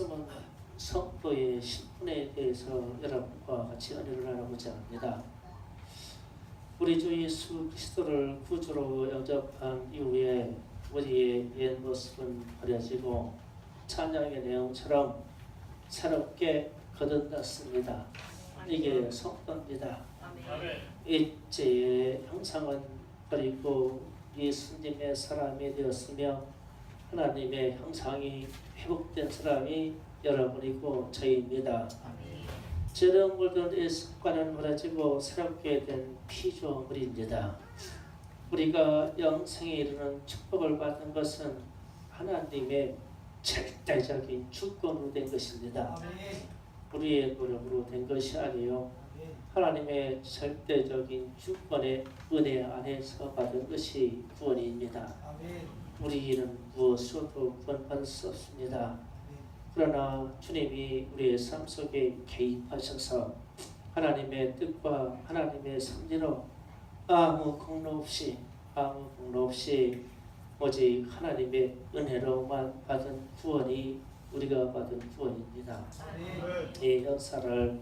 말씀은 성도의 신분에 대해서 여러분과 같이 은혜를 나누고자 합니다. 우리 주 예수 그리스도를 구주로 영접한 이후에 우리의 옛 모습은 버려지고 찬양의 내용처럼 새롭게 거듭났습니다. 이게 성도입니다. 일제의 형상은 버리고 예수님의 사람이 되었으며 하나님의 형상이 회복된 사람이 여러분이고 저희입니다. 죄로 물든 이 습관은 버려지고 새롭게 된 피조물입니다. 우리가 영생에 이르는 축복을 받은 것은 하나님의 절대적인 주권으로 된 것입니다. 우리의 노력으로 된 것이 아니요 하나님의 절대적인 주권의 은혜 안에서 받은 것이 구원입니다. 우리는 무엇으로도 구원받을 수 없습니다. 그러나 주님이 우리의 삶 속에 개입하셔서 하나님의 뜻과 하나님의 섭리로 아무 공로 없이 오직 하나님의 은혜로만 받은 구원이 우리가 받은 구원입니다. 이 역사를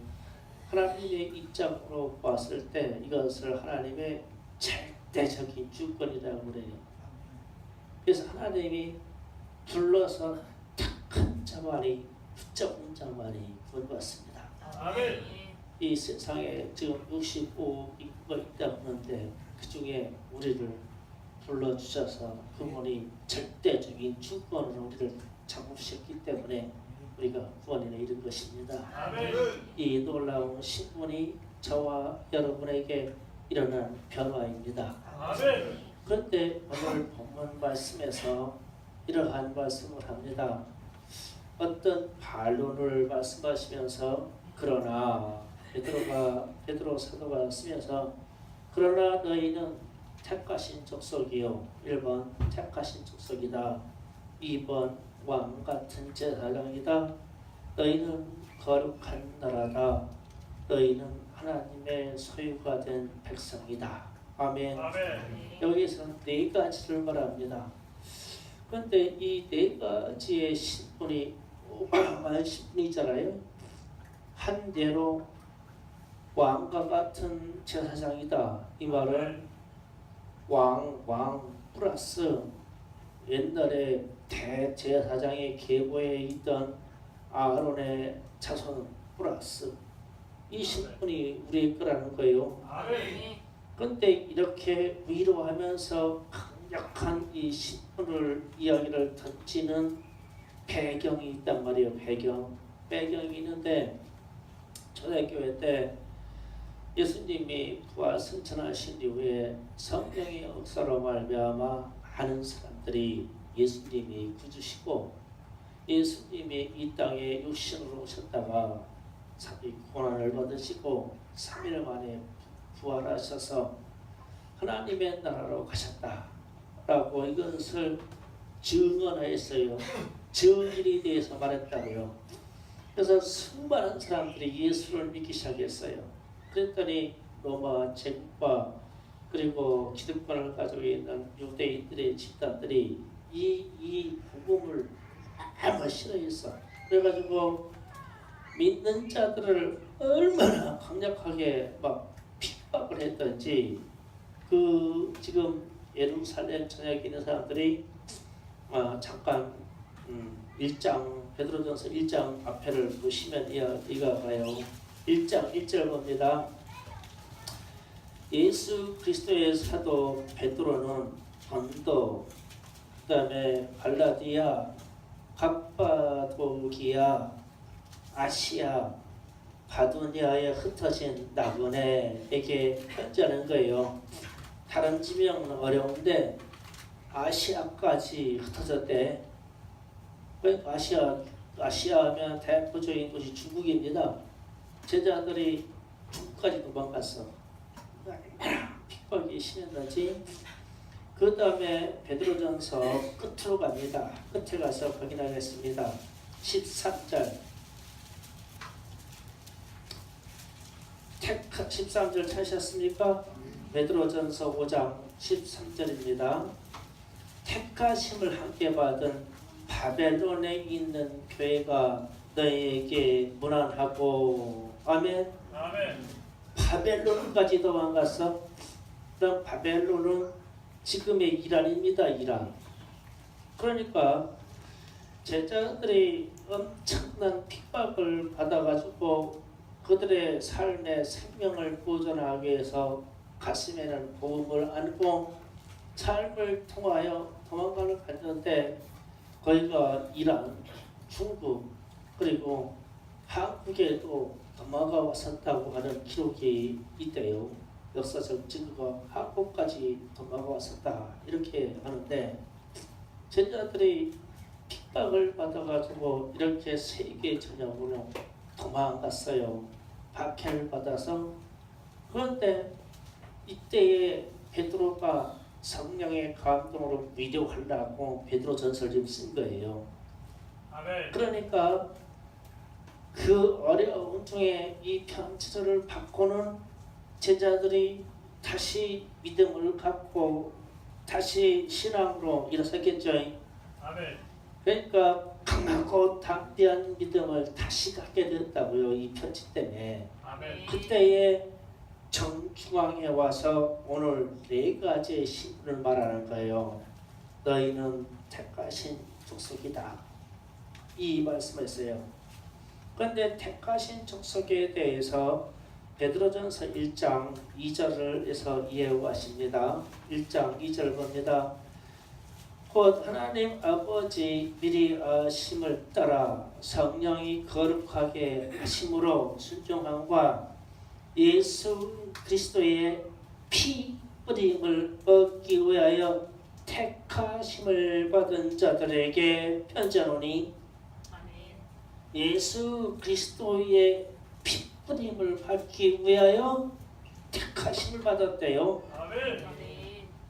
하나님의 입장으로 봤을 때 이것을 하나님의 절대적인 주권이라고 그래요. 그래서 하나님이 불러서 탁한 자만이 붙잡은 자만이 구원받습니다. 이 세상에 지금 65억 인구가 있다고 하는데 그 중에 우리를 불러주셔서 그분이 절대적인 주권으로 우리를 잡으셨기 때문에 우리가 구원에 이른 것입니다. 이 놀라운 신분이 저와 여러분에게 일어난 변화입니다. 그런데 오늘 본문 말씀에서 이러한 말씀을 합니다. 어떤 반론을 말씀하시면서 그러나 베드로 사도가 쓰면서 그러나 너희는 택하신 족속이요 1번 택하신 족속이다 2번 왕같은 제사장이다 너희는 거룩한 나라다 너희는 하나님의 소유가 된 백성이다. 아멘. 여기서 네 가지를 말합니다. 그런데 이 네 가지의 신분이 어마어마한 신분이잖아요. 한대로 왕과 같은 제사장이다. 이 말은 왕 플러스 옛날에 대제사장의 계보에 있던 아론의 자손 플러스 이 신분이 우리의 거라는 거예요. 그런데 이렇게 위로하면서 강력한 이 신분을 이야기를 던지는 배경이 있단 말이에요. 배경이 있는데 초대교회 때 예수님이 부활 승천하신 이후에 성령의 역사로 말미암아 많은 사람들이 예수님이 구주시고 예수님이 이 땅에 육신으로 오셨다가 고난을 받으시고 3일 만에 부활하셔서 하나님의 나라로 가셨다라고 이것을 증언했어요. 증인이 대해서 말했다고요. 그래서 수많은 사람들이 예수를 믿기 시작했어요. 그랬더니 로마 제국과 그리고 기득권을 가지고 있는 유대인들의 집단들이 이 복음을 너무 싫어했어. 그래가지고 믿는 자들을 얼마나 강력하게 막 핍박을 했던지 그 지금 예루살렘 전역에 있는 사람들이 잠깐 1장 베드로전서 1장 앞에를 보시면 이가 가요. 1장 1절 봅니다. 예수 그리스도의 사도 베드로는 본도 그 다음에 갈라디아 갑바도기아 아시아 바두니아에 흩어진 나그네에게 편지하는 거예요. 다른 지명은 어려운데 아시아까지 흩어졌대. 그러니까 아시아하면 대표적인 곳이 중국입니다. 제자들이 중국까지 도망갔어. 핍박이 심했는지. 그 다음에 베드로전서 끝으로 갑니다. 끝에 가서 확인하겠습니다. 13절 13절 찾으셨습니까? 베드로전서 5장 13절입니다. 택하심을 함께 받은 바벨론에 있는 교회가 너희에게 무난하고 아멘. 아멘. 바벨론까지 도망갔어. 그럼 바벨론은 지금의 이란입니다. 이란. 그러니까 제자들이 엄청난 핍박을 받아가지고 그들의 삶의 생명을 보존하기 위해서 가슴에는 복음을 안고 삶을 통하여 도망가는 갔는데 거기가 이란, 중국 그리고 한국에도 도망가 왔었다고 하는 기록이 있대요. 역사적 증거 한국까지 도망가 왔었다 이렇게 하는데 제자들이 핍박을 받아가지고 이렇게 세계 전역으로 도망갔어요. 박해를 받아서. 그런데 이때에 베드로가 성령의 감동으로 위로하려고 베드로전서를 좀 쓴 거예요. 아멘. 그러니까 그 어려움 중에 이 편지를 받고는 제자들이 다시 믿음을 갖고 다시 신앙으로 일어섰겠죠. 아멘. 그러니까 강하고 담대한 믿음을 다시 갖게 됐다고요. 이 편지 때문에. 아멘. 그때에 정중앙에 와서 오늘 네 가지의 신분을 말하는 거예요. 너희는 택하신 족속이다. 이 말씀했어요. 그런데 택하신 족속에 대해서 베드로전서 1장 2절에서 이해하십니다. 1장 2절 봅니다. 곧 하나님 아버지 미리 아심을 따라 성령이 거룩하게 하심으로 순종함과 예수 그리스도의 피 뿌림을 얻기 위하여 택하심을 받은 자들에게 편지하노니 예수 그리스도의 피 뿌림을 받기 위하여 택하심을 받았대요. 아멘.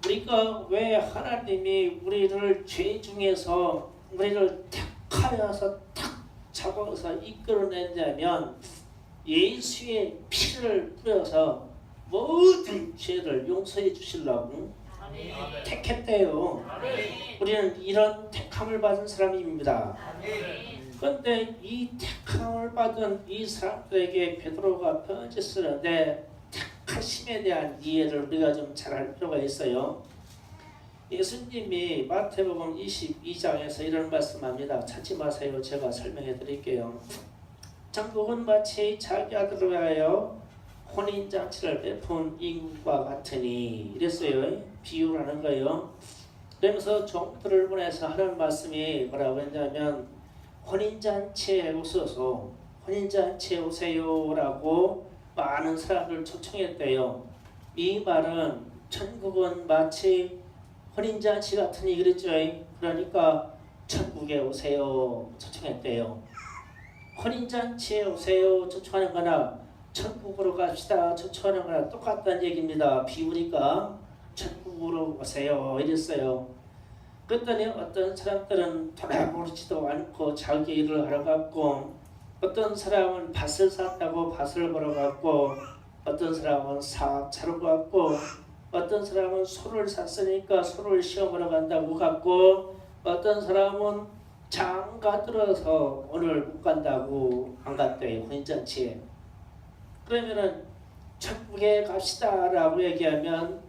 우리가 왜 하나님이 우리를 죄 중에서 우리를 택하여서 탁 잡아서 이끌어냈냐면 예수의 피를 뿌려서 모든 죄를 용서해 주시려고 아멘. 택했대요. 아멘. 우리는 이런 택함을 받은 사람입니다. 아멘. 그런데 이 택함을 받은 이 사람들에게 베드로가 편지 쓰는데 택하심에 대한 이해를 우리가 좀 잘 할 필요가 있어요. 예수님이 마태복음 22장에서 이런 말씀합니다. 찾지 마세요. 제가 설명해 드릴게요. 천국은 마치 자기 아들을 위하여 혼인잔치를 베푼 인과 같으니 이랬어요. 비유라는 거예요. 그러면서 종들을 보내서 하는 말씀이 뭐라고 했냐면 혼인잔치에 오소서 혼인잔치에 오세요라고 많은 사람들을 초청했대요. 이 말은 천국은 마치 혼인잔치 같으니 그랬죠. 그러니까 천국에 오세요 초청했대요. 혼인잔치에 오세요 초청하는 거나 천국으로 갑시다 초청하는 거나 똑같다는 얘기입니다. 비우니까 천국으로 오세요 이랬어요. 그랬더니 어떤 사람들은 돌아보지도 않고 자기 일을 하러 갔고 어떤 사람은 밭을 샀다고 밭을 보러 갔고 어떤 사람은 사업차로 갔고 어떤 사람은 소를 샀으니까 소를 시험하러 간다고 갔고 어떤 사람은 장가 들어서 오늘 못 간다고 안 갔대요. 혼인잔치에. 그러면은 천국에 갑시다 라고 얘기하면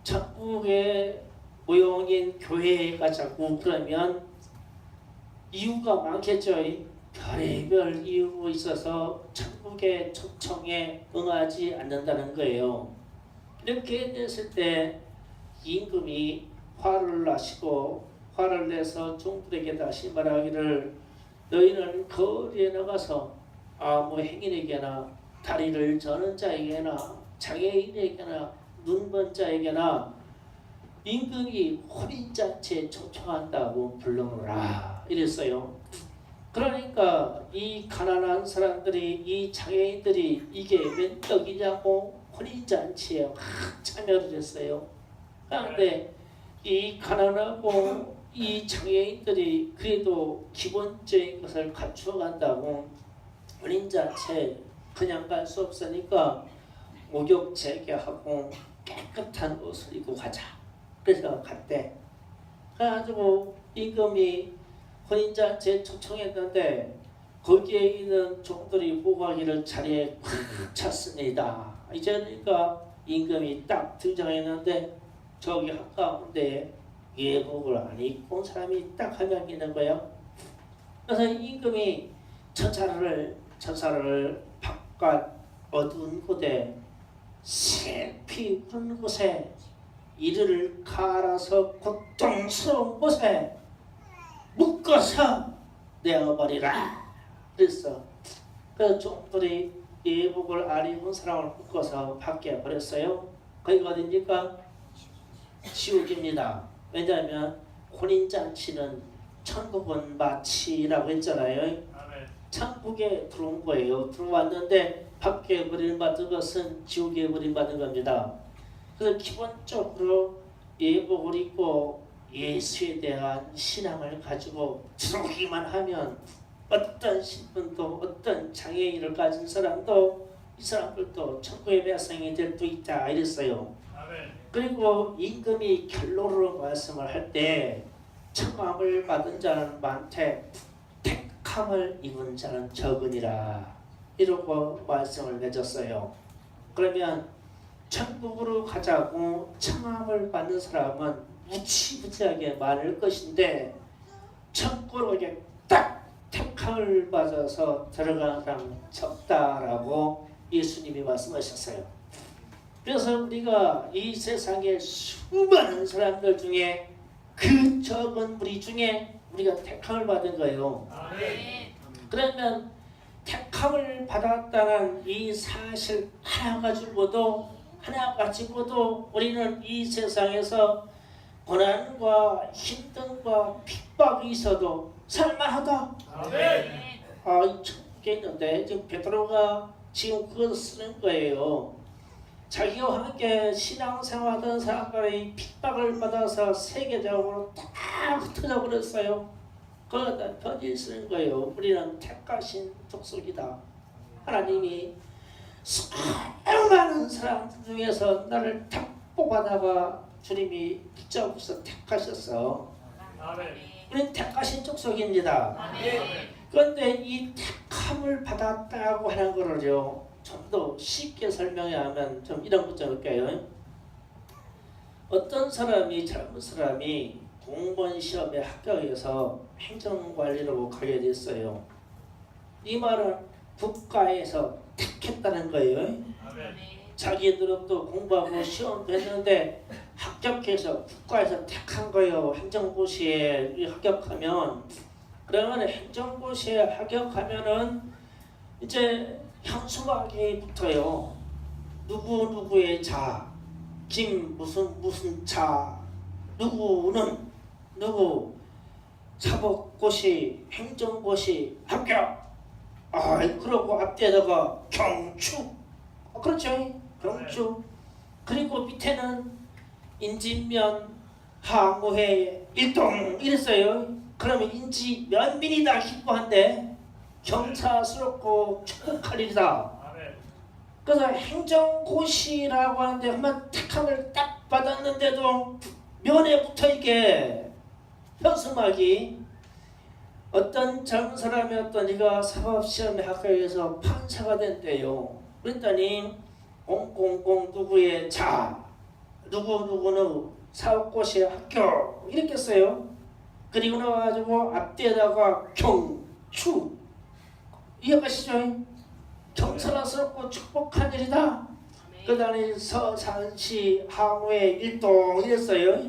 천국에 모형인 교회에 가자고 그러면 이유가 많겠죠. 별의별 이유가 있어서 천국의 초청에 응하지 않는다는 거예요. 이렇게 됐을 때 임금이 화를 나시고 화를 내서 종들에게 다시 말하기를 너희는 거리에 나가서 아무 행인에게나 다리를 저는 자에게나 장애인에게나 눈먼 자에게나 임금이 혼인잔치에 초청한다고 불러오라 이랬어요. 그러니까 이 가난한 사람들이 이 장애인들이 이게 웬 떡이냐고 혼인잔치에 참여를 했어요. 그런데 이 가난하고 이 장애인들이 그래도 기본적인 것을 갖추어 간다고 혼인잔치에 그냥 갈 수 없으니까 목욕 재개하고 깨끗한 옷을 입고 가자. 그래서 갔대. 그래가지고 임금이 혼인잔치에 초청했는데 거기에 있는 종들이 보고하기를 자리에 꽉 찼습니다. 이제 그러니까 임금이 딱 등장했는데 저기 한가운데 예복을 안 입고 온 사람이 딱 한 명 있는 거예요. 그래서 임금이 천사를 바깥 어두운 곳에 새피 부는 곳에 이를 갈아서 고통스러운 곳에 묶어서 내어버리라 그랬어. 그래서 종들이 예복을 안 입은 사람을 묶어서 밖에 버렸어요. 거기가 어디입니까? 지옥입니다. 왜냐하면 혼인잔치는 천국은 마치라고 했잖아요. 아멘. 천국에 들어온 거예요. 들어왔는데 밖에 버림받은 것은 지옥에 버림받은 겁니다. 그래서 기본적으로 예복을 입고 예수에 대한 신앙을 가지고 들어오기만 하면 어떤 신분도 어떤 장애인을 가진 사람도 이 사람들도 천국의 백성이 될 수 있다 이랬어요. 아멘. 그리고 임금이 결론으로 말씀을 할 때 청함을 받은 자는 많되 택함을 입은 자는 적으니라 이러고 말씀을 맺었어요. 그러면 천국으로 가자고 청함을 받는 사람은 무지무지하게 많을 것인데 천국으로 이렇게 딱 택함을 받아서 들어가는 사람은 적다라고 예수님이 말씀하셨어요. 그래서 우리가 이 세상의 수많은 사람들 중에 그 적은 무리 중에 우리가 택함을 받은 거예요. 아멘. 그러면 택함을 받았다는 이 사실 하나 가지고도 우리는 이 세상에서 고난과 힘듦과 핍박이 있어도 살만하다. 아멘. 이 천국에 있는데 지금 베드로가 지금 그것을 쓰는 거예요. 자기와 함께 신앙생활하던 사람들이 핍박을 받아서 세계적으로 다 흩어져 버렸어요. 그러다 편지를 쓰는 거예요. 우리는 택하신 족속이다. 하나님이 수많은 사람들 중에서 나를 딱 뽑아다가 주님이 붙잡고서 택하셨어. 아멘. 우리는 택하신 족속입니다. 아멘. 그런데 이 택함을 받았다고 하는 거를요, 좀 더 쉽게 설명하면 좀 이런 것 좀 할게요. 어떤 사람이 젊은 사람이 공무원 시험에 합격해서 행정관리로 가게 됐어요. 이 말은 국가에서 택했다는 거예요. 아멘. 자기들은 또 공부하고 시험도 했는데 합격해서 국가에서 택한 거예요. 행정고시에 합격하면. 그러면 행정고시에 합격하면은 이제 현수막이 붙어요. 누구누구의 자, 김 무슨 자, 누구는 누구 사법고시 행정고시 합격. 그러고 앞뒤에다가 경추. 그렇죠. 경추. 그리고 밑에는 인지면 항우회 일동 이랬어요. 그러면 인지면민이 다 기뻐한대. 경사스럽고 축복할 일이다. 아멘. 그래서 행정고시라고 하는데 한번 택함을 딱 받았는데도 면에 붙어있게 현수막이 어떤 젊은 사람이 네가 사법시험에 합격해서 판사가 된대요. 그랬더니 000 누구의 자 누구누구는 사법고시에 합격 이렇게 써요. 그리고 나와가지고 앞뒤에다가 경추 이해가시죠? 경사스럽고 축복한 일이다. 그 다음에 서산시 항우에 일동 이랬어요.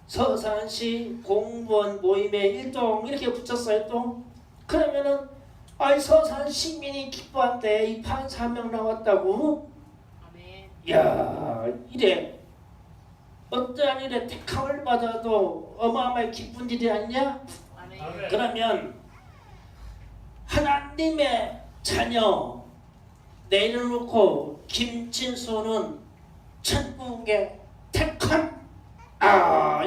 서산시 공무원 모임에 일동 이렇게 붙였어요. 또 그러면은 서산 시민이 기뻐한대. 이 판사 한 명 나왔다고. 아멘. 야 이래 어떠한 일에 택함을 받아도 어마어마하게 기쁜 일이 아니냐? 아멘. 그러면 하나님의 자녀 내려놓고 김진수는 천국의 택함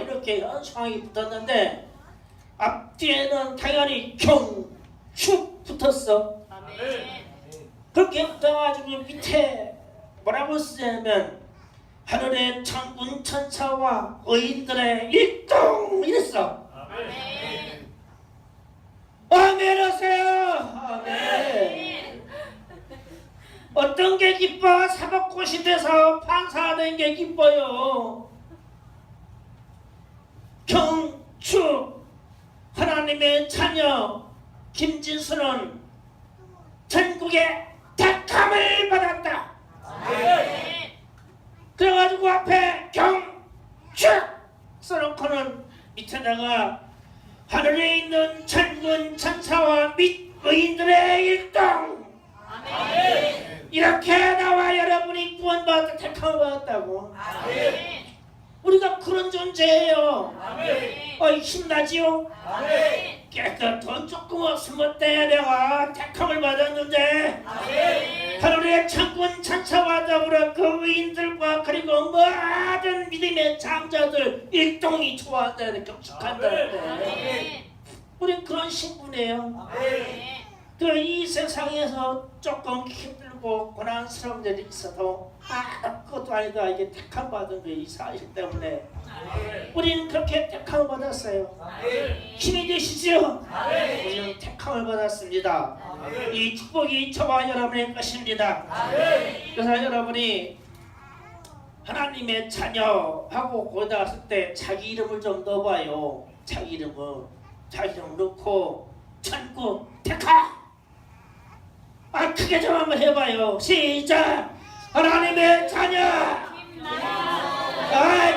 이렇게 현수막이 붙었는데 앞뒤에는 당연히 경축 붙었어. 아멘. 그렇게 붙어가지고 밑에 뭐라고 쓰냐면 하늘의 천군 천사와 의인들의 일동 이랬어. 아멘. 아멘 하세요. 아멘. 어떤 게 기뻐? 사법고시 돼서 판사하는 게 기뻐요. 경축 하나님의 자녀 김진수는 전국의 택함을 받았다. 그래가지고 앞에 경축 써놓고는 밑에다가 하늘에 있는 천군 천사와 및 의인들의 일동 이렇게 나와 여러분이 구원받아 택함을 받았다고. 우리가 그런 존재예요. 힘나지요? 깨끗 조금 없으면 때 내가 택함을 받았는데 하늘의 천군 천사와 더불어 그 의인들과 그리고 모든 믿음의 장자들 일동이 좋아한다는 경축한다는데 우린 그런 신분이에요. 이 세상에서 조금 힘들고 고난스러운 일이 있어도 그것도 아니다. 이게 택함 받은 거 이 사실 때문에 우리는 그렇게 택함을 받았어요. 힘이 되시죠? 우리는 택함을 받았습니다. 이 축복이 저와 여러분의 것입니다. 그래서 여러분이 하나님의 자녀하고 거기다 왔을 때 자기 이름을 좀 넣어봐요. 자기 이름 넣고 천국 택하. 크게 좀 한번 해봐요. 시작. 하나님의 자녀.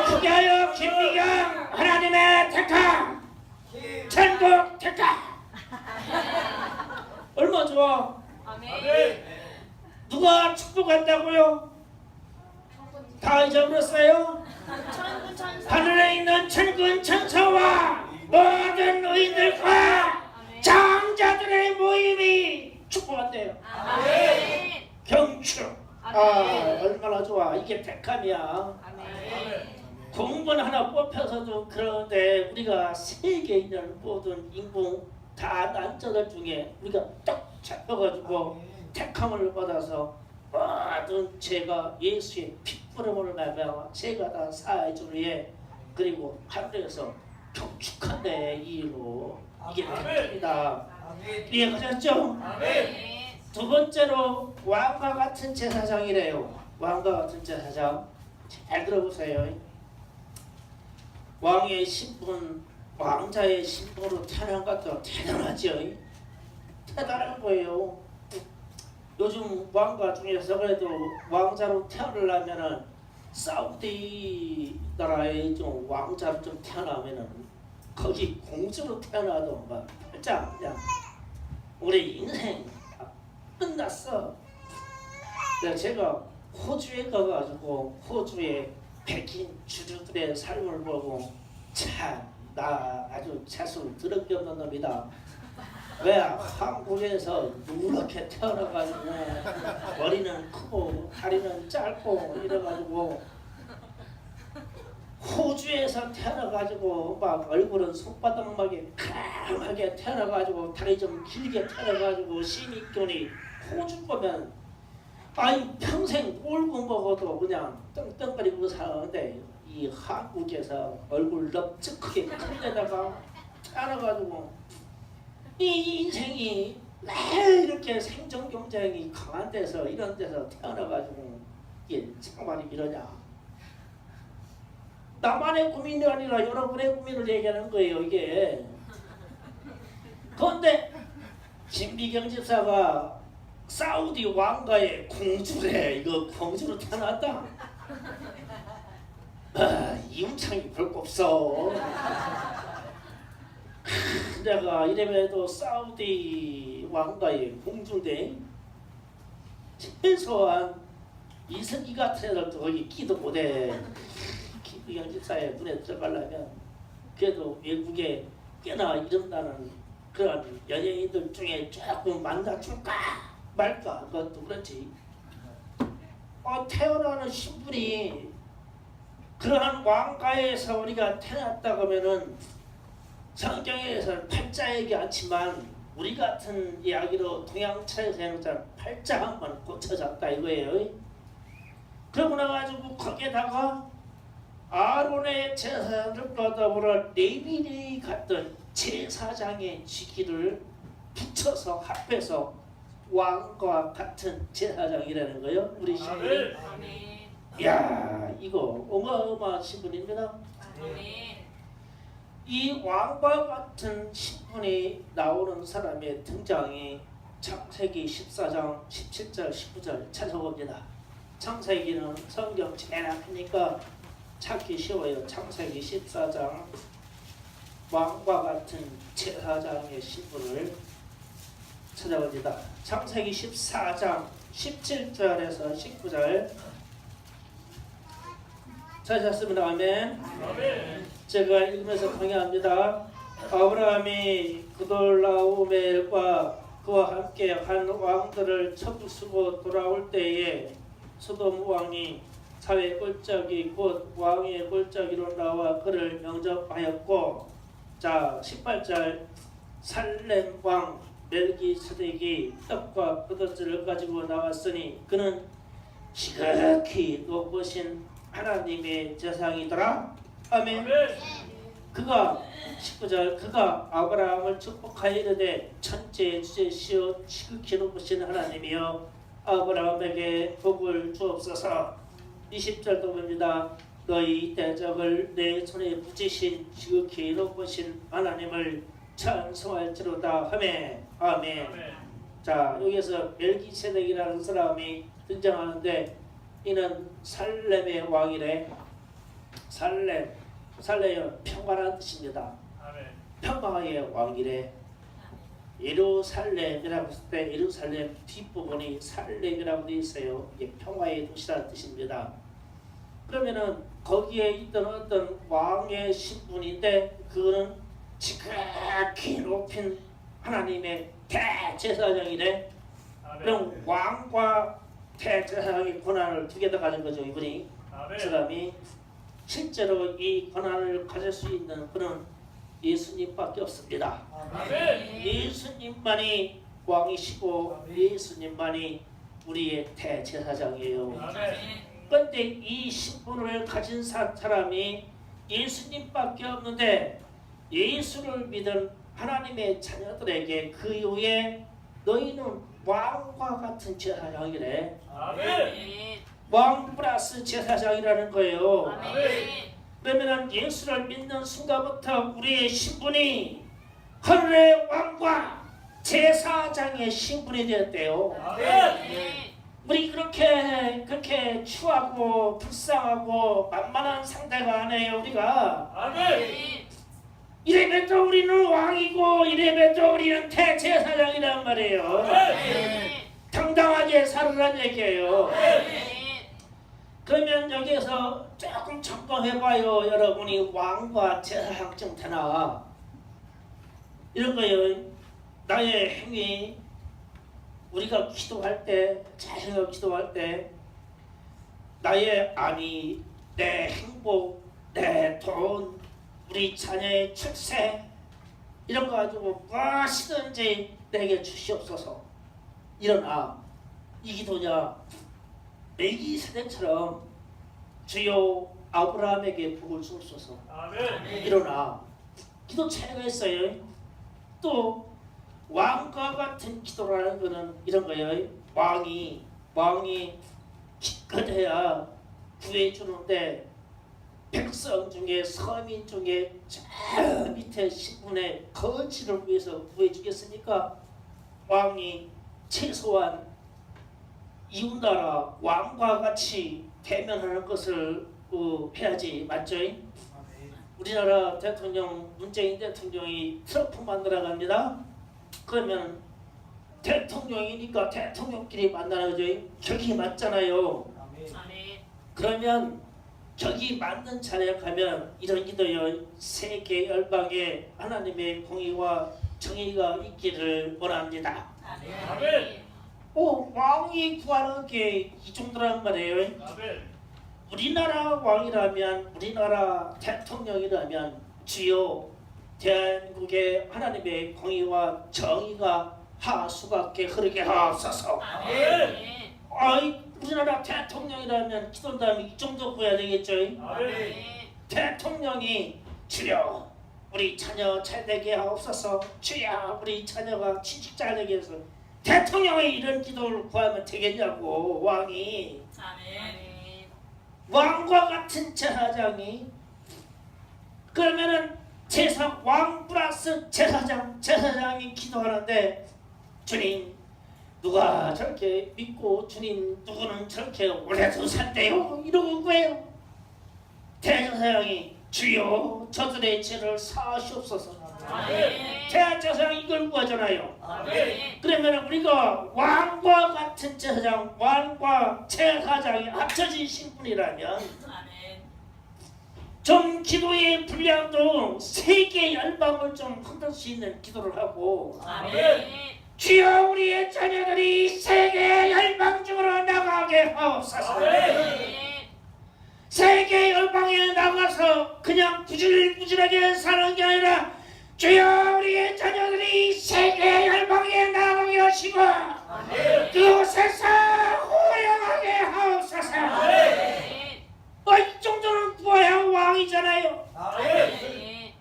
크게 하여 김미경. 하나님의 택함. 천국 택함. 얼마 좋아. 누가 축복한다고요? 다 잊어버렸어요? 하늘에 있는 천군 천사와 모든 의인들과 장자들의 모임이 축복한대요. 경축. 얼마나 좋아. 이게 택함이야. 공무원 하나 뽑혀서도 그런데 우리가 세계에 있는 모든 인공 다 난자들 중에 우리가 딱 잡혀가지고 택함을 받아서 모든 죄가 예수의 핏부름을 말미암아 죄가 다 사해주리에 그리고 하늘에서 경축한데 이 일로 이게 택함이다. 이해하셨죠? 두 번째로 왕과 같은 제사장이래요. 왕과 같은 제사장. 잘 들어보세요. 왕의 신분, 왕자의 신분으로 태어난 것도 대단하죠. 대단한 거예요. 요즘 왕가 중에서 그래도 왕자로 태어나려면은 사우디 나라의 좀 왕자로 좀 태어나면은 거기 공주로 태어나도 막 진짜 그냥 우리 인생 끝났어. 제가 호주에 가가지고 호주의 백인 주주들의 삶을 보고 참 나 아주 재수 더럽게 없는 놈이다. 왜 한국에서 누렇게 태어나가지고 머리는 크고 다리는 짧고 이래가지고 호주에서 태어나가지고 막 얼굴은 손바닥만하게 강하게 태어나가지고 다리 좀 길게 태어나가지고 시민권이 호주 보면 평생 놀고 먹어도 그냥 떵떵거리고 사는데 이 한국에서 얼굴 넓적하게 큰 데다가 태어나가지고 이 인생이 왜 이렇게 생존 경쟁이 강한 데서 이런 데서 태어나가지고 이게 정말 이러냐. 나만의 고민이 아니라 여러분의 고민을 얘기하는 거예요 이게. 그런데 김미경 집사가 사우디 왕가의 공주래. 이거 공주로 태어났다. 이음창이 별거 없어. 내가 이래봬도 사우디 왕가의 공주인데 최소한 이승기 같은 애들도 거기 끼도 못해. 김미경 집사의 눈에 들어가려면 그래도 외국에 꽤나 이름나는 그런 연예인들 중에 조금 만나줄까 말까 그것도 그렇지. 태어나는 신분이 그러한 왕가에서 우리가 태어났다 하면은 성경에서는 팔자 얘기 않지만 우리 같은 이야기로 동양차에서 해놓자 팔자 한번 고쳐졌다 이거예요. 그러고 나가지고 거기에다가 아론의 제사들과 더불어 레위리 같은 제사장의 직위를 붙여서 합해서 왕과 같은 제사장이라는 거예요. 우리 신부님. 아멘. 아멘. 이야, 이거 어마어마한 신분입니다. 아멘. 이 왕과 같은 신분이 나오는 사람의 등장이 창세기 14장 17절 19절 찾아봅니다. 창세기는 성경 제나하니까 찾기 쉬워요. 창세기 14장 왕과 같은 제사장의 신분을 찾아봅니다. 창세기 14장 17절에서 19절 찾았습니다. 아멘. 아멘. 제가 읽으면서 강의합니다. 아브라함이 그돌라오멜과 그와 함께 한 왕들을 쳐부수고 돌아올 때에 소돔 왕이 사회 꼴짝이 곧 왕의 꼴짝이로 나와 그를 영접하였고, 자 18절 살렘 왕 멜기세덱이 떡과 포도주를 가지고 나왔으니 그는 지극히 높으신 하나님의 제사장이더라. 아멘. 아멘. 그가 19절 그가 아브라함을 축복하여 이르되 천지의 주제시오 지극히 높으신 하나님이여 아브라함에게 복을 주옵소서. 20절도 봅니다. 너희 대적을 내 손에 붙이신 지극히 높으신 하나님을 찬송할지로다 하매. 아멘. 아멘. 자, 여기서 멜기세덱이라는 사람이 등장하는데 이는 살렘의 왕이래. 살렘은 평화라는 뜻입니다. 아멘. 평화의 왕이래. 예루살렘이라고 했을 때 예루살렘 뒷부분이 살렘이라고 되어 있어요. 이게 평화의 도시라는 뜻입니다. 그러면은 거기에 있던 어떤 왕의 신분인데 그거는 지극히 높인 하나님의 대제사장이래. 그럼 아멘. 왕과 대제사장의 권한을 두 개 다 가진 거죠. 이분이 그 아멘. 사람이 실제로 이 권한을 가질 수 있는 분은 예수님밖에 없습니다. 아멘. 예수님만이 왕이시고 예수님만이 우리의 대제사장이에요. 아멘. 그런데 이 신분을 가진 사람이 예수님밖에 없는데 예수를 믿은 하나님의 자녀들에게 그 이후에 너희는 왕과 같은 제사장이래. 아멘. 왕 플러스 제사장이라는 거예요. 아멘. 그러면 예수를 믿는 순간부터 우리의 신분이 하늘의 왕과 제사장의 신분이 되었대요. 아멘. 우리 그렇게 추하고 불쌍하고 만만한 상대가 아니에요. 우리가 아멘. 이래봬도 우리는 왕이고 이래봬도 우리는 대제사장이란 말이에요. 아멘. 당당하게 살으란 얘기예요. 아멘. 그러면 여기에서 조금 점검해봐요. 여러분이 왕과 제사장쯤 되나 이런 거예요. 나의 행위, 우리가 기도할 때, 자신을 기도할 때 나의 안위, 내 행복, 내 돈, 우리 자녀의 출세 이런 거 가지고 무엇이든지 내게 주시옵소서. 일어나. 이 기도냐 멜기세덱처럼 주여 아브라함에게 복을 주옵소서. 아멘. 일어나. 기도 차이가 있어요. 또 왕과 같은 기도라는 것은 이런 거예요. 왕이 기껏해야 구해주는데 백성 중에 서민 중에 저 밑에 신분의 거지를 위해서 구해주겠습니까? 왕이 최소한 이웃나라 왕과 같이 대면하는 것을 해야지. 맞죠? 우리나라 대통령 문재인 대통령이 트럼프 만나러 갑니다. 그러면 대통령이니까 대통령끼리 만나는 거죠. 격이 맞잖아요. 아멘. 그러면 격이 맞는 자리에 가면 이런 기도요. 세계 열방에 하나님의 공의와 정의가 있기를 원합니다. 아멘. 왕이 구하는 게 이 정도란 말이에요. 아멘. 우리나라 왕이라면, 우리나라 대통령이라면 주여 대한민국의 하나님의 공의와 정의가 하수같게 흐르게 하옵소서. 아멘. 아이, 우리나라 대통령이라면 기도한다면 이 정도 구해야 되겠죠. 아멘. 대통령이 주여 우리 자녀 잘 되게 하옵소서. 주여 우리 자녀가 취직 잘 되게 해서 대통령의 이런 기도를 구하면 되겠냐고. 왕이 아멘. 왕과 같은 제사장이 그러면은 왕 플러스 제사장이 기도하는데 주님 누가 저렇게 믿고 주님 누구는 저렇게 오래도 산대요 이러고 구해요. 대제사장이 주여 저들의 죄를 사하시옵소서. 아멘. 대제사장이 이걸 구하잖아요. 아멘. 그러면 우리가 왕과 같은 제사장, 왕과 제사장이 합쳐진 신분이라면 아멘. 좀 기도의 분량도 세계 열방을 좀 흔들 수 있는 기도를 하고 아멘. 주여 우리의 자녀들이 세계 열방 중으로 나가게 하옵소서. 아멘. 세계 열방에 나가서 그냥 부질부질하게 사는 게 아니라 주여 우리의 자녀들이 세계 열방에 나가게 하시고 그곳에서 호령하게 하옵소서. 이 정도는 구해야 왕이잖아요. 아멘.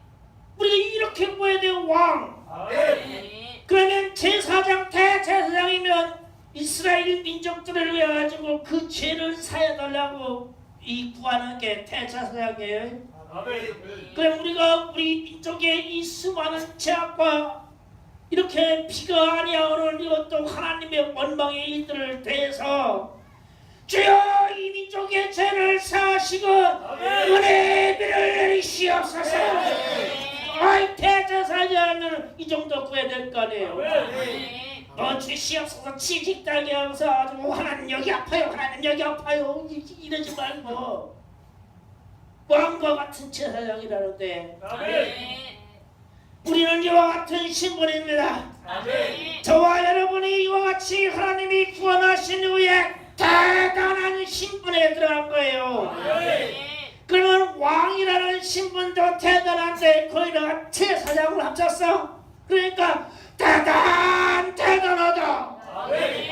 우리가 이렇게 구해야 돼요. 왕. 아멘. 그러면 제사장 대제사장이면 이스라엘 민족들을 위해 가지고 그 죄를 사해달라고 이 구하는 게 대제사장이에요. 그럼 우리가 우리 민족의 이 수많은 죄악과 이렇게 피가 아니하오는 이것도 하나님의 원망의 일들을 대해서 주여 이 민족의 죄를 사하시고 은혜의 비를 내리시옵소서. 아이 대제사장은 이 정도 구해야 될 거 아니에요. 주시옵소서. 취직당에 와서 아주 하나님 여기 아파요 하나님 여기 아파요 이러지 말고 왕과 같은 제사장이라는데 우리는 이와 같은 신분입니다. 저와 여러분이 이와 같이 하나님이 구원하신 후에 대단한 신분에 들어간 거예요. 그러면 왕이라는 신분도 대단한데 거기다가 제사장을 합쳤어. 그러니까 대단하다.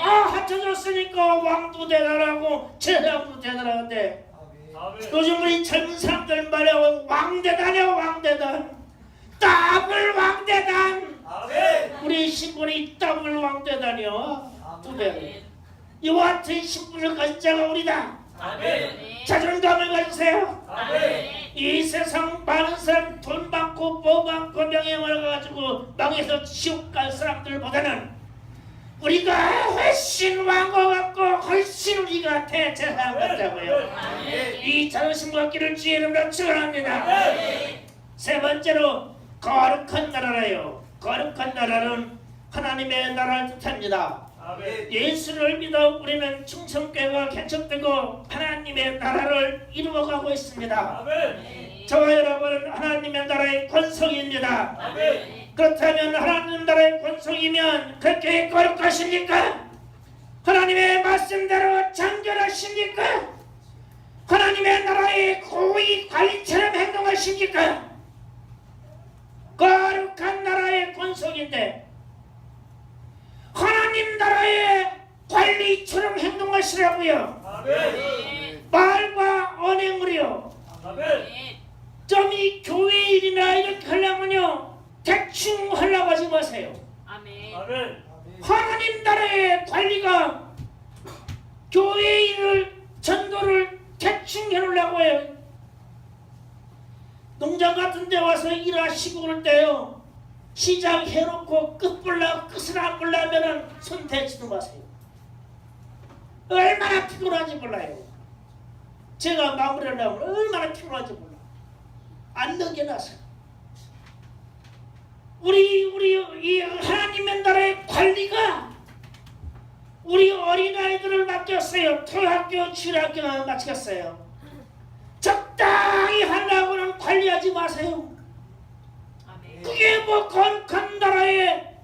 합쳐졌으니까 왕도 대단하고 제사장도 대단한데 요즘 우리 젊은 사람들 말하면 왕대단이야 왕대단. 더블 왕대단. 우리 신분이 더블 왕대단이요. 두 배. 이와 같은 신분을 가진 자가 우리다. 자존감을 가지세요. 이 세상 많은 사람 돈 많고 뭐 많고 명예 많아가지고 망해서 지옥 갈 사람들보다는 우리가 훨씬 왕과 같고 훨씬 우리가 대제사장 같다고요. 이 자존심과 갖기를 주의 이름으로 축원합니다. 세 번째로 거룩한 나라라요. 거룩한 나라는 하나님의 나라를 뜻합니다. 예수를 믿어 우리는 충성교회가 개척되고 하나님의 나라를 이루어가고 있습니다. 저와 여러분은 하나님의 나라의 권속입니다. 그렇다면 하나님 나라의 권속이면 그 교회 거룩하십니까? 하나님의 말씀대로 정결하십니까? 하나님의 나라의 고위 관리처럼 행동하십니까? 거룩한 나라의 권속인데 하나님 나라의 관리처럼 행동하시라고요. 말과 언행으로요. 좀 이 교회 일이나 이렇게 하려면요 대충 하려고 하지 마세요. 하나님 나라의 관리가 교회 일을 전도를 대충 해놓으려고 해요. 농장 같은 데 와서 일하시고 그럴 때요 시작해놓고 끝을 안 보려면 손 대지도 마세요. 얼마나 피곤한지 몰라요. 제가 마무리를 하면 얼마나 피곤한지 몰라. 안 넘겨놨어요. 우리 이 하나님의 나라의 관리가 우리 어린아이들을 맡겼어요. 초학교, 중학교 맡겼어요. 적당히 하려고는 관리하지 마세요. 그게 뭐 거룩한 나라의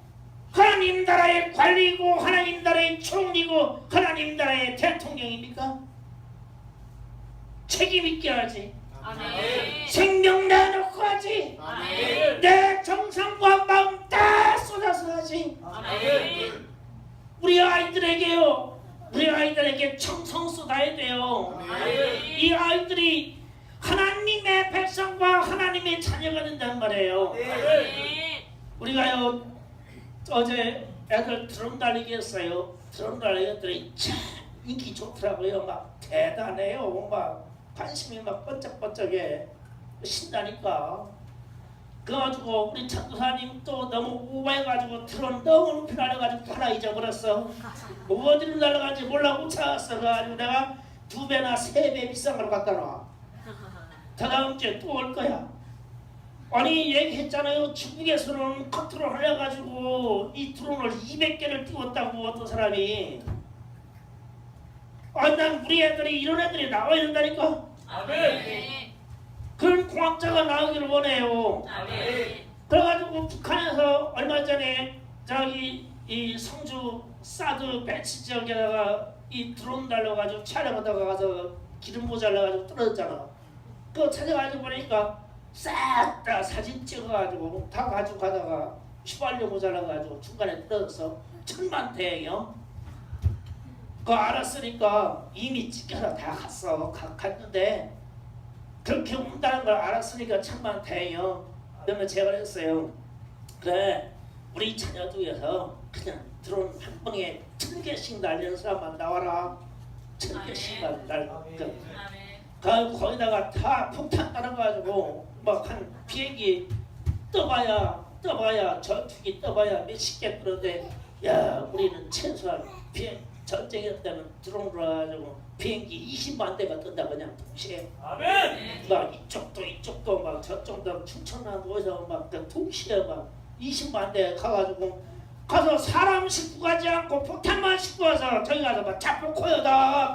하나님 나라의 관리고 하나님 나라의 총리고 하나님 나라의 대통령입니까? 책임 있게 하지. 생명 내놓고 하지. 내 정성과 마음 다 쏟아서 하지. 우리 아이들에게요. 우리 아이들에게 정성 쏟아야 돼요. 이 아이들이 하나님의 백성과 하나님의 자녀가 된단 말이에요. 아멘. 우리가요 어제 애들 드럼 달리기 했어요. 드럼 달리기 했더니 참 인기 좋더라고요. 막 대단해요. 막 관심이 막 번쩍번쩍해 신나니까. 그래가지고 우리 전도사님 또 너무 오버해가지고 드럼 너무 높이 날려가지고 하나 잊어버렸어. 어디로 날아가는지 몰라 못 찾았어. 그래가지고 내가 2배나 3배 비싼 걸 갖다 놔. 다다음 주에 또 올 거야. 아니 얘기했잖아요. 중국에서는 컨트롤 하려가지고 이 드론을 200개를 띄웠다고 어떤 사람이. 난 우리 애들이 이런 애들이 나와야 된다니까. 아멘. 그런 공학자가 나오기를 원해요. 아멘. 그래가지고 북한에서 얼마 전에 저기 이 성주 사드 배치 지역에다가 이 드론 달려가지고 촬영하다가 가서 기름 모자라가지고 떨어졌잖아. 그거 찾아가지고 보니까 싹 다 사진 찍어가지고 다 가지고 가다가 휘발유 모자라가지고 중간에 떨어져서 천만대예요. 그거 알았으니까 이미 찍혀서 다 갔는데 그렇게 온다는 걸 알았으니까 천만대예요. 그러면 제가 그랬어요. 그래 우리 자녀 중에서 그냥 드론 한 방에 1000개씩 날리는 사람만 나와라. 1000개씩만 아멘. 거기다가 다 폭탄 깔아가지고 막 한 비행기 떠봐야 전투기 떠봐야 몇십 개 그런데 야 우리는 최소한 전쟁이었다면 드론으로 가지고 비행기 20만 대가 뜬다 그냥 동시에. 아멘. 막 이쪽도 막 저쪽도 충청남도 어디서 막 동시에 막 20만 대 가서 사람 싣고 가지 않고 폭탄만 싣고 와서 저기 가서 막 자꾸 코여다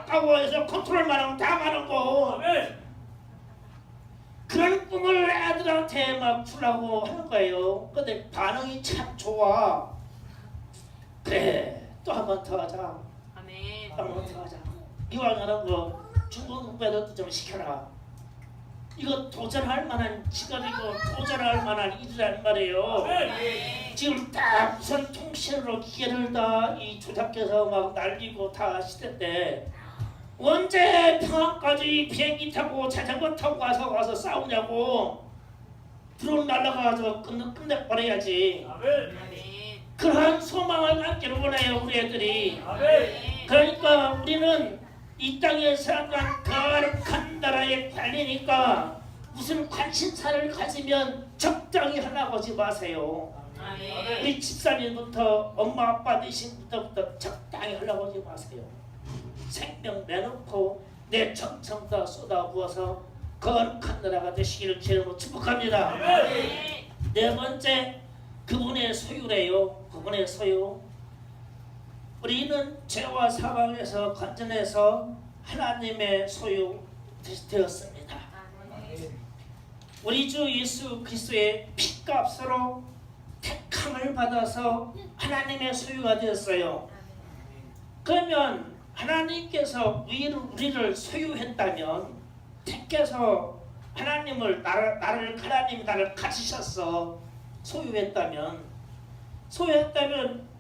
까고 해서 컨트롤만 하면 다 가는 거. 아멘. 그런 꿈을 애들한테 막 주려고 하는 거예요. 근데 반응이 참 좋아. 그래 또 한 번 더 하자. 아멘. 한 번 더 하자. 이왕 하는 거 중국 후배들도 좀 시켜라. 이거 도전할 만한 직업이고 도전할 만한 일이란 말이에요. 아멘. 지금 딱 무선 통신으로 기계를 다 이 조작해서 막 날리고 다 시대인데 언제 평안까지 비행기 타고 자전거 타고 와서 싸우냐고. 드론 날라가서 끝내버려야지. 아멘. 아멘. 그러한 소망을 갖기를 원해요 우리 애들이. 아멘. 그러니까 우리는 이 땅에 살아간 거룩한 나라의 관리니까 무슨 관심사를 가지면 적당히 하라고 하지 마세요. 아멘. 우리 집사님부터 엄마 아빠 되신 분부터 적당히 하려고 하지 마세요. 생명 내놓고 내 정성 다 쏟아부어서 거룩한 나라가 되시기를 주님으로 축복합니다. 아멘. 네 번째 그분의 소유래요. 그분의 소유. 우리는 죄와 사망에서 건져내서 하나님의 소유 되었습니다. 우리 주 예수 그리스도의 피값으로 택함을 받아서 하나님의 소유가 되었어요. 그러면 하나님께서 우리를 소유했다면 택해서 하나님이 나를 가지셨어. 소유했다면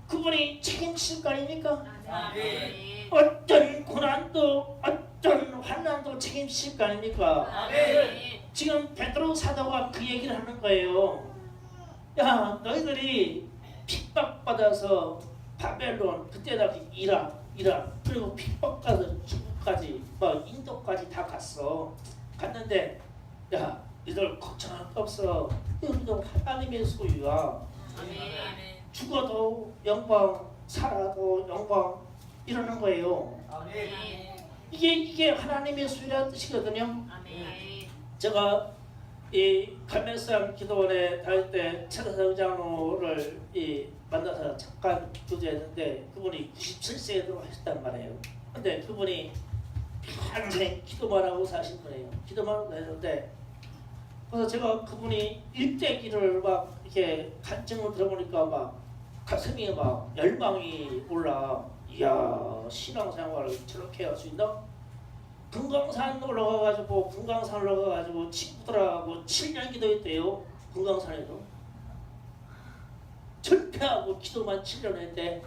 그분이 책임질 거 아닙니까? 아멘. 어떤 고난도 어떤 환난도 책임질 거 아닙니까? 아멘. 지금 베드로 사도가 그 얘기를 하는 거예요. 야 너희들이 핍박받아서 바벨론 그때다 이란 그리고 핍박받아서 중국까지 막 인도까지 다 갔는데 야 너희들 걱정할 거 없어. 너희도 하나님의 소유야. 아멘. 죽어도 영광 살아도 영광 이러는 거예요. 아멘. 이게 하나님의 소유라는 뜻이거든요. 아멘. 제가 이 갈매산 기도원에 다닐 때 차대성 장로를 만나서 잠깐 교제했는데 그분이 97세에 들어가셨단 말이에요. 근데 그분이 평생 기도만 하고 사신 거예요. 기도만 하고 다녔는데 그래서 제가 그분이 일대기를 막 이렇게 간증을 들어보니까 막 가슴이 막 열망이 올라. 이야 신앙생활을 저렇게 할 수 있나? 금강산 올라가가지고 친구들하고 7년 기도했대요. 금강산에도 절폐하고 기도만 7년 했대.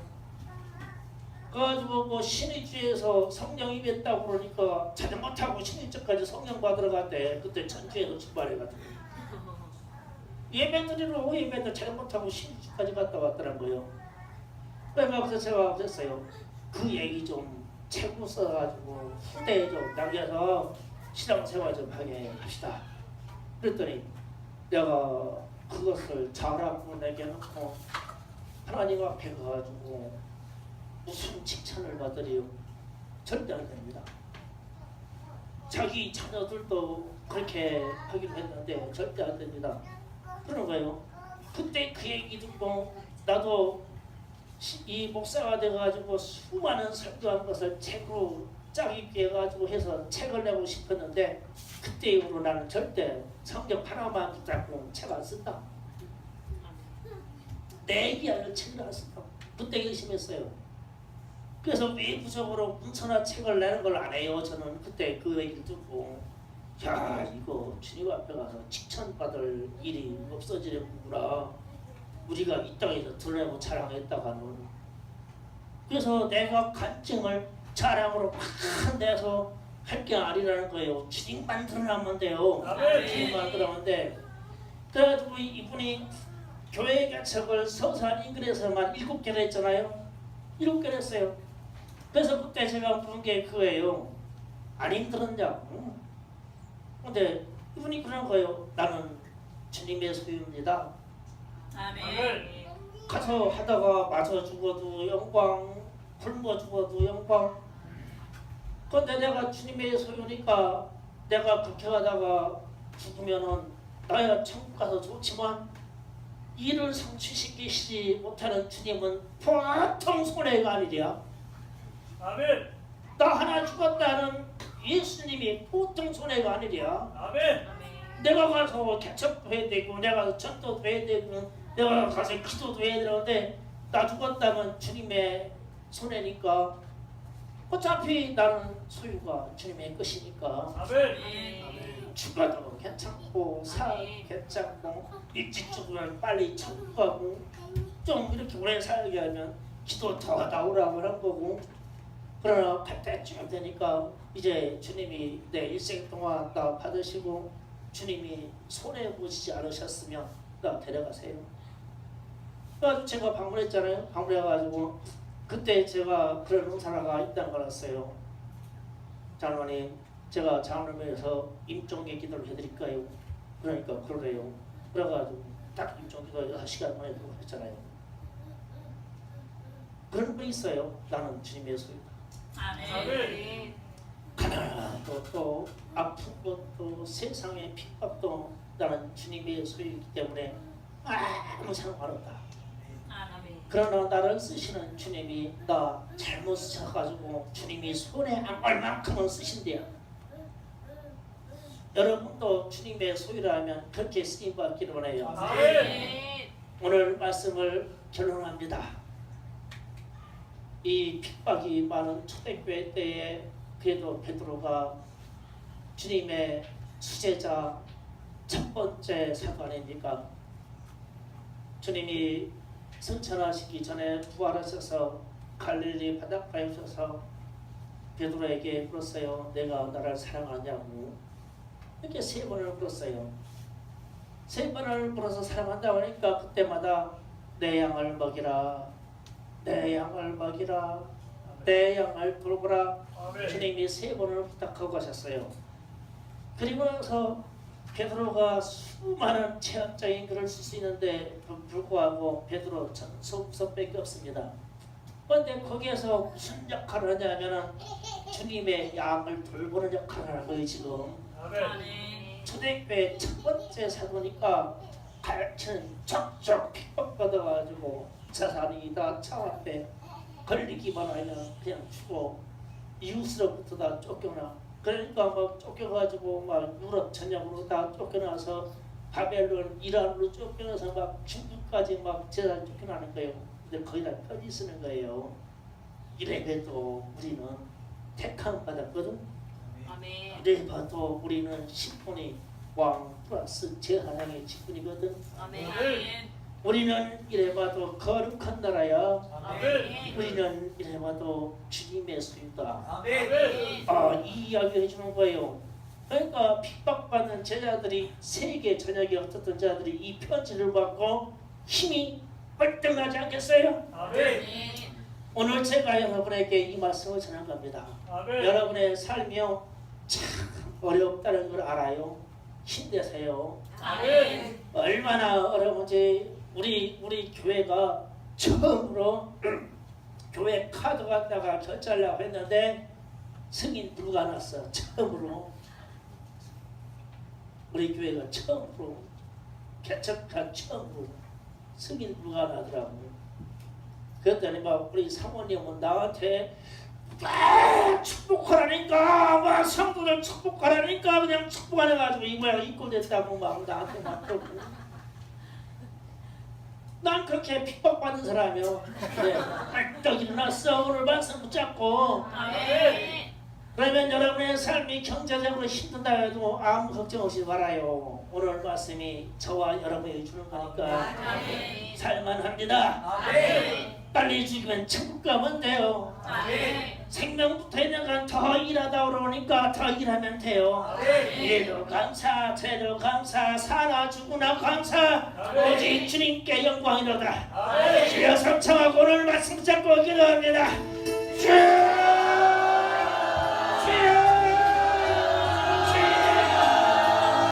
그래가지고 뭐 신의주에서 성령 임했다고 그러니까 자전거 타고 신의주까지 성령 받으러 갔대. 그때 천주에서 출발해가지고 예배드리러 예배도 자전거 타고 신의주까지 갔다 왔더란 거예요. 그래서 제가 그랬어요. 그 얘기 좀 책으로 써가지고 후대에 좀 남겨서 신앙생활 좀 하게 합시다. 그랬더니 내가 그것을 잘하고 내게 놓고 하나님 앞에 가가지고 무슨 칭찬을 받으리요? 절대 안 됩니다. 자기 자녀들도 그렇게 하기로 했는데 절대 안 됩니다. 그런 거예요. 그때 그 얘기 듣고 나도 이 목사가 돼가지고 수많은 설교한 것을 책으로 짜깁기 해가지고 해서 책을 내고 싶었는데 그때 이후로 나는 절대 성경 하나만 붙잡고 책 안 쓴다. 내 얘기하는 책을 안 쓴다. 그때 결심했어요. 그래서 외부적으로 문서나 책을 내는 걸 안 해요. 저는 그때 그 얘기를 듣고 야 이거 주님 앞에 가서 칭찬받을 일이 없어지려구나. 우리가 이 땅에서 드러내고 자랑했다가는 그래서 내가 간증을 자랑으로 막 내서 할 게 아니라는 거예요. 주님만 드러나면 돼요. 주님만 드러나면 돼. 그래가지고 이분이 교회 개척을 서산 인근에서만 7개를 했잖아요. 7개를 했어요. 그래서 그때 제가 부른 게 그거예요. 안 힘들었냐고. 근데 이분이 그런 거예요. 나는 주님의 소유입니다. 아멘. 가서 하다가 맞아 죽어도 영광, 굶어 죽어도 영광. 그런데 내가 주님의 소유니까 내가 그렇게 하다가 죽으면은 나야 천국 가서 좋지만 이를 성취시키지 못하는 주님은 보통 손해가 아니랴. 아멘. 나 하나 죽었다는 예수님이 보통 손해가 아니랴. 아멘. 내가 가서 개척도 해야 되고 내가 가서 전도도 해야 되고 내가 가서 기도도 해야 되는데 나 죽었다면 주님의 손해니까 어차피 나는 소유가 주님의 것이니까 아멘. 죽어도 괜찮고 살아도 괜찮고 일찍 죽으면 빨리 천국 가고 좀 이렇게 오래 살게 하면 기도 더 나오라고 한 거고 그러나 갈 때쯤 되니까 이제 주님이 내 일생 동안 나 받으시고 주님이 손해보시지 않으셨으면 나 데려가세요. 그래서 제가 방문했잖아요. 방문해가지고 그때 제가 그런 응사라가 있다는 걸 알았어요. 장로님 제가 장로님에서 임종계 기도를 해드릴까요? 그러니까 그러래요. 그래가지고 딱 임종기도 6시간 만에 했잖아요. 그런 분이 있어요. 나는 주님의 소유다. 아멘. 가난하고 또 아픈 것도 세상의 핍박도 나는 주님의 소유이기 때문에 아무 상관없다. 아멘. 그러나 나를 쓰시는 주님이 나 잘못 쓰셔가지고 주님이 손에 안 갈 만큼은 쓰신대요. 여러분도 주님의 소유라면 그렇게 쓰임받기를 원해요. 아멘. 오늘 말씀을 결론합니다. 이 핍박이 많은 초대교회 때에 그래도 베드로가 주님의 수제자 첫 번째 사도 아닙니까? 주님이 승천하시기 전에 부활하셔서 갈릴리 바닷가에 오셔서 베드로에게 물었어요. 내가 나를 사랑하냐고. 이렇게 3번을 물었어요. 3번을 물어서 사랑한다고 하니까 그때마다 내 양을 먹이라, 내 양을 먹이라, 내 양을 돌보라. 주님이 3번을 부탁하고 가셨어요. 그리고 나서 베드로가 수많은 체험적인 글을 쓸 수 있는데 불구하고 베드로 전속서밖에 없습니다. 그런데 거기에서 무슨 역할을 하냐면은 주님의 양을 돌보는 역할을 하는 거예요. 지금 아멘. 초대교회 첫 번째 사도니까 가르치는 척척 핍박받아가지고 자산이다 차 앞에 걸리기만 하면 그냥 죽어 이웃으로부터 다 쫓겨나. 그러니까 막 쫓겨가지고 막 유럽 전역으로 다 쫓겨나서 바벨론, 이란으로 쫓겨나서 막 중국까지 막 제사 쫓겨나는 거예요. 근데 거기다 편지 쓰는 거예요. 이래봬도 우리는 택함 받았거든. 아멘. 이래봐도 우리는 신분이 왕 플러스 제사장의 직분이거든. 아멘. 우리는 이래봐도 거룩한 나라야. 아멘. 우리는 이래봐도 주님의 소유다. 아멘. 이 이야기 해주는 거예요. 그러니까 핍박받는 제자들이 세계 전역에 어떻던 자들이 이 편지를 받고 힘이 발등하지 않겠어요? 아멘. 오늘 제가 여러분에게 이 말씀을 전한 겁니다. 아멘. 여러분의 삶이 참 어렵다는 걸 알아요. 힘내세요. 아멘. 얼마나 어려운지 우리 교회가 처음으로 교회 카드 갖다가 결제하려고 했는데 승인 누가 났어. 처음으로 우리 교회가 처음으로 개척한 처음으로 승인 누가 나더라고. 그랬더니 막 우리 사모님은 나한테 축복하라니까 막 성도들 축복하라니까 그냥 축복 안 해가지고 이거야 입고됐다고 막 나한테 막 그러고. 난 그렇게 핍박받는 사람이요. 벌떡 일어났어. 오늘 말씀 붙잡고. 아멘. 그러면 여러분의 삶이 경제적으로 힘든다 해도 아무 걱정 없이 말아요. 오늘 말씀이 저와 여러분에게 주는 거니까 아멘. 살만합니다. 아멘. 빨리 죽으면 천국 가면 돼요. 아멘. 생명부터 있는 건 더 일하다 오르니까 더 일하면 돼요. 아멘. 이래도 감사, 저래도 감사, 사나 죽으나 감사. 아멘. 오직 주님께 영광이로다. 아멘. 주여 삼청하고 오늘 말씀 잡고 기도합니다. 주